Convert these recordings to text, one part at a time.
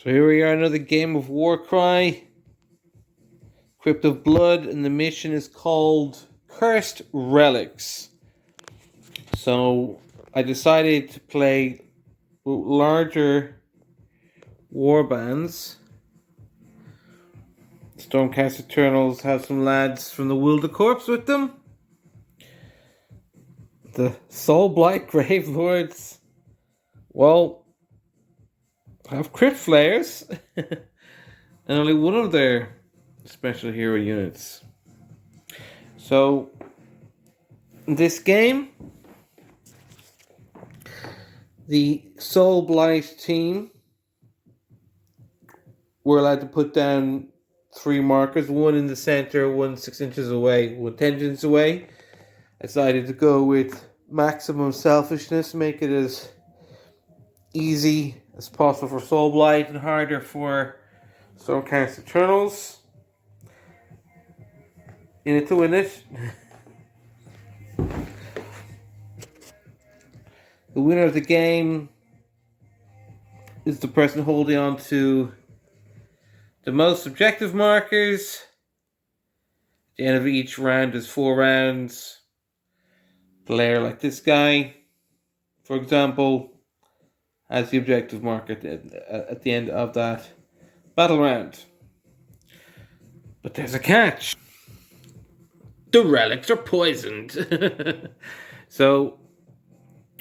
So here we are, another game of Warcry, Crypt of Blood, and the mission is called Cursed Relics. So I decided to play larger warbands. Stormcast Eternals have some lads from the Wilder Corps with them. The Soulblight Gravelords, well, have Crypt Flayers. And only one of their special hero units. So, in this game, the Soulblight team were allowed to put down 3 markers, one in the center, one 6 inches away, one 10 inches away. I decided to go with maximum selfishness, make it as easy as possible for Soulblight and harder for Stormcast Eternals. In it to win it. The winner of the game is the person holding on to the most objective markers. At the end of each round is 4 rounds. Player like this guy, for example, has the objective marker at the end of that battle round. But there's a catch. The relics are poisoned. So,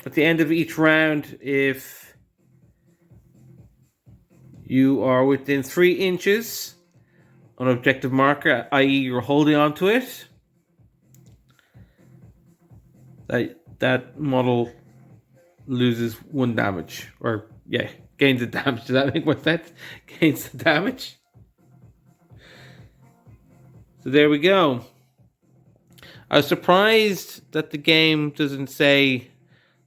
at the end of each round, if you are within 3 inches on an objective marker, i.e. you're holding on to it, that model loses 1 damage. Or, yeah, gains the damage. Does that make more sense? Gains the damage. So there we go. I was surprised that the game doesn't say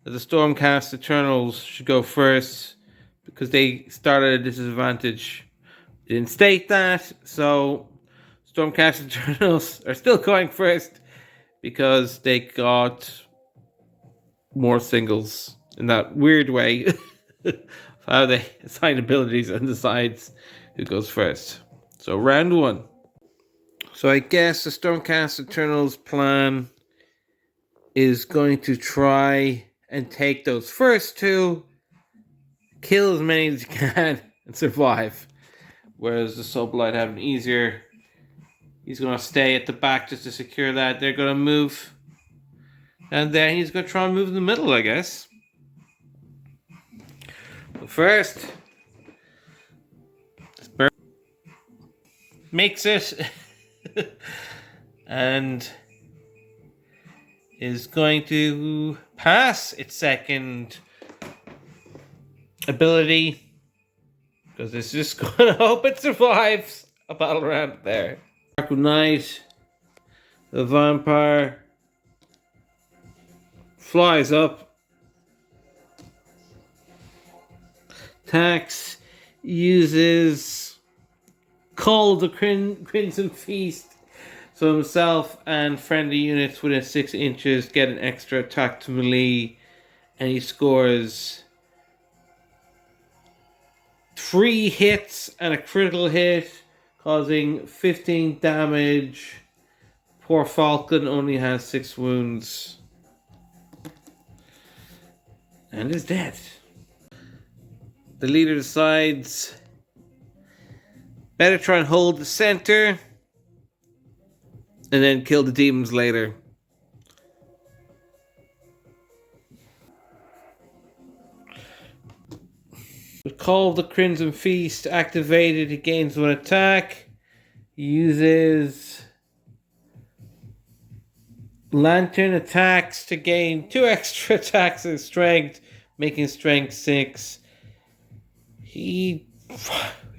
that the Stormcast Eternals should go first, because they started at a disadvantage. It didn't state that, so Stormcast Eternals are still going first because they got more singles in that weird way. How they assign abilities and decides who goes first. So round 1. So I guess the Stormcast Eternals plan is going to try and take those first 2, kill as many as you can, and survive. Whereas the Soulblight have an easier. He's going to stay at the back just to secure that. They're going to move. And then he's going to try and move in the middle, I guess. But first, makes it. And is going to pass its second ability, because it's just going to hope it survives a battle round there. Dark Knight, the vampire, flies up, attacks, uses Call of the Crimson Feast, so himself and friendly units within 6 inches get an extra attack to melee, and he scores 3 hits and a critical hit, causing 15 damage. Poor Falcon only has 6 wounds and is dead. The leader decides better try and hold the center and then kill the demons later. With Call of the Crimson Feast activated, he gains 1 attack. He uses Lantern attacks to gain 2 extra attacks in strength, making strength 6. He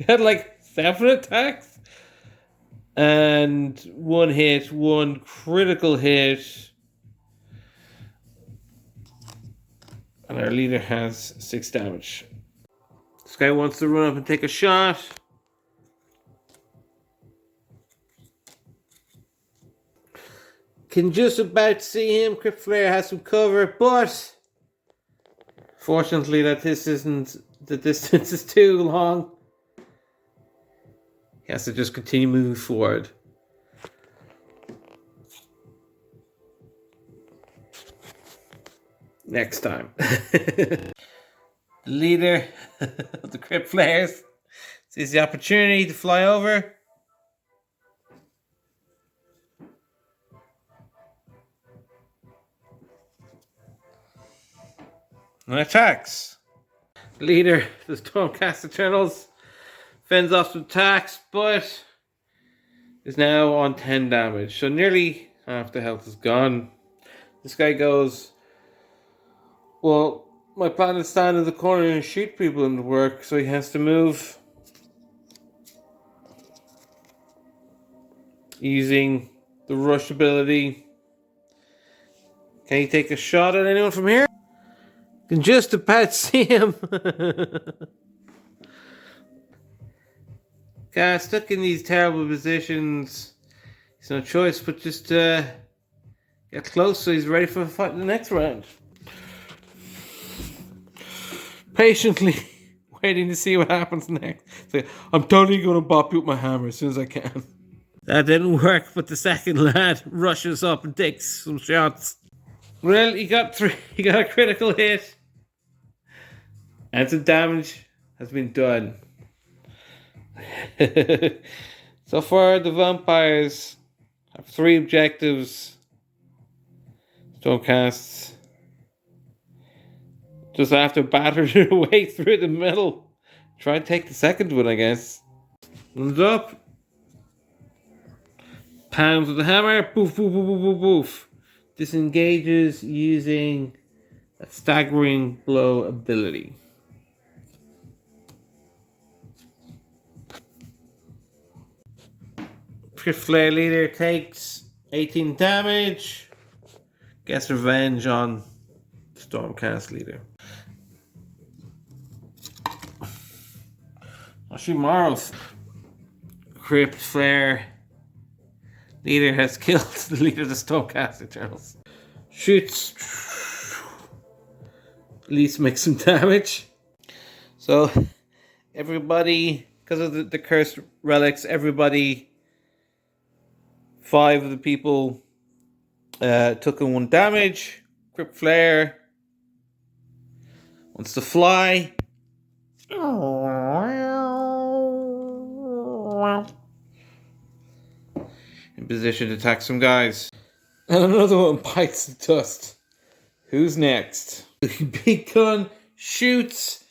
had like 7 attacks. And 1 hit, 1 critical hit. And our leader has 6 damage. This guy wants to run up and take a shot. Can just about see him. Crypt Flare has some cover, but fortunately the distance is too long. He has to just continue moving forward. Next time. The leader of the Crypt Flayers sees the opportunity to fly over. And attacks. The leader of the Stormcast Eternals fends off some attacks, but is now on 10 damage. So nearly half the health is gone. This guy goes, well, my plan is to stand in the corner and shoot people in the work, so he has to move. Using the rush ability. Can he take a shot at anyone from here? Can just about see him. Guy stuck in these terrible positions. He's no choice but just get close so he's ready for a fight in the next round. Patiently waiting to see what happens next. So, I'm totally going to bop you with my hammer as soon as I can. That didn't work, but the second lad rushes up and takes some shots. Well, he got a critical hit. And some damage has been done. So far, the vampires have 3 objectives. Stormcasts just after battering their way through the middle. Try and take the second one, I guess. One's up. Pounds with the hammer. Boof, boof, boof, boof, boof, boof. Disengages using a staggering blow ability. Crypt Flare leader takes 18 damage. Gets revenge on Stormcast leader. Ashimaros. Crypt Flare leader has killed the leader of the Stormcast Eternals. Shoots. At least makes some damage. So everybody, because of the Cursed Relics, everybody, 5 of the people took in 1 damage. Crypt Flare wants to fly. In position to attack some guys. And another one bites the dust. Who's next? Big gun shoots.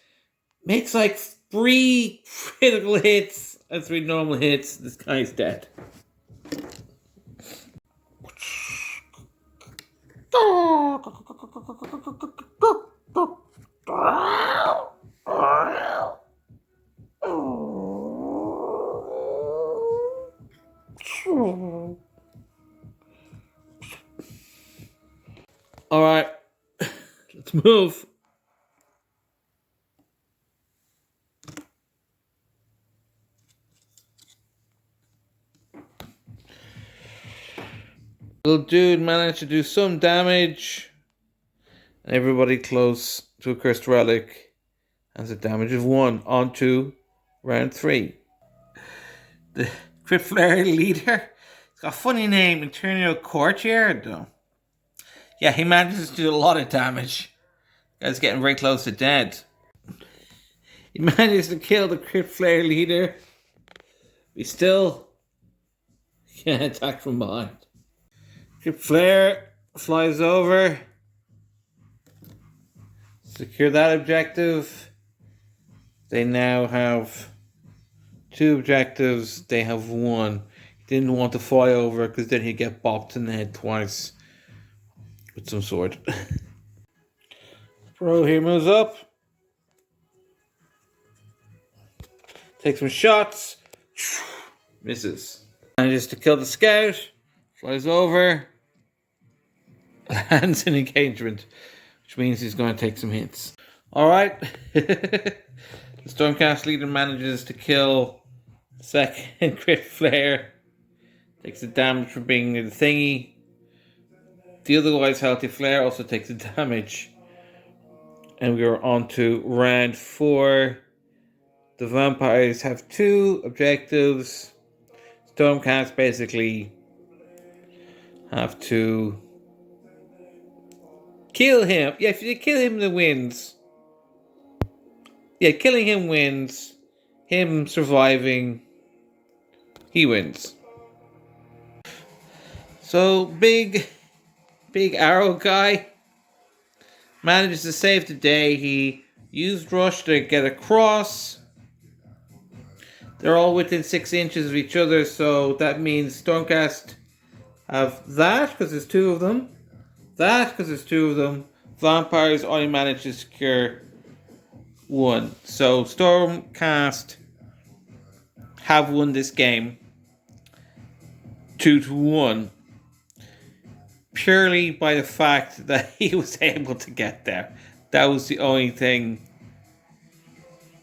Makes like 3 critical hits and 3 normal hits. This guy's dead. All right, let's move. Little dude managed to do some damage, and everybody close to a Cursed Relic has a damage of 1. On to round 3. The Crypt Flare leader, he's got a funny name, Internal Courtyard though. Yeah, he manages to do a lot of damage. Guy's getting very close to dead. He manages to kill the Crypt Flare leader. He still can't attack from behind. Crypt Flare flies over. Secure that objective. They now have 2 objectives. They have 1. He didn't want to fly over because then he'd get bopped in the head twice with some sword. Pro here moves up. Takes some shots. Misses. Manages to kill the scout. Flies over. Lands an engagement, which means he's going to take some hits. Alright. The Stormcast leader manages to kill the second Crypt Flare. Takes the damage for being near the thingy. The otherwise healthy Flare also takes the damage. And we are on to round 4. The vampires have 2 objectives. Stormcast basically have to kill him. Yeah, if you kill him, the wins. Yeah, killing him wins. Him surviving, he wins. So big arrow guy manages to save the day. He used rush to get across. They're all within 6 inches of each other, so that means Stormcast have that because there's 2 of them. That because there's 2 of them. Vampires only manage to secure 1. So Stormcast have won this game 2-1. Purely by the fact that he was able to get there. That was the only thing.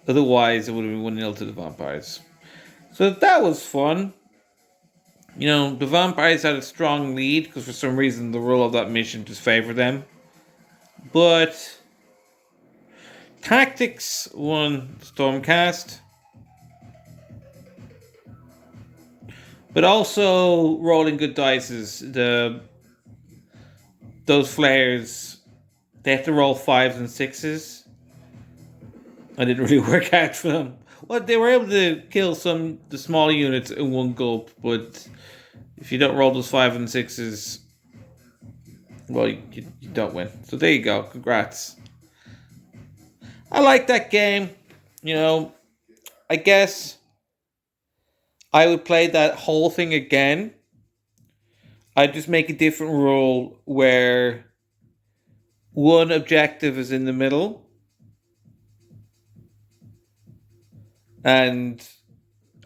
Otherwise, it would have been 1-0 to the vampires. So that was fun. You know, the vampires had a strong lead because for some reason the rule of that mission just favored them. But tactics won Stormcast. But also rolling good dices. Those flares, they have to roll 5s and 6s. I didn't really work out for them. Well, they were able to kill the small units in one gulp, but if you don't roll those 5s and 6s, well, you don't win. So there you go. Congrats. I like that game. You know, I guess I would play that whole thing again. I'd just make a different rule where one objective is in the middle. And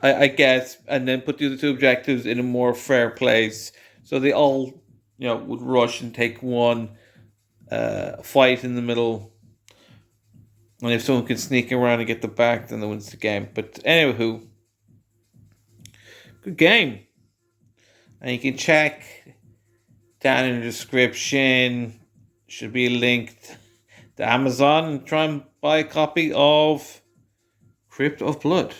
I guess, and then put the other 2 objectives in a more fair place. So they all, you know, would rush and take one fight in the middle. And if someone can sneak around and get the back, then they wins the game. But anywho, good game. And you can check down in the description. Should be linked to Amazon and try and buy a copy of Crypt of Blood.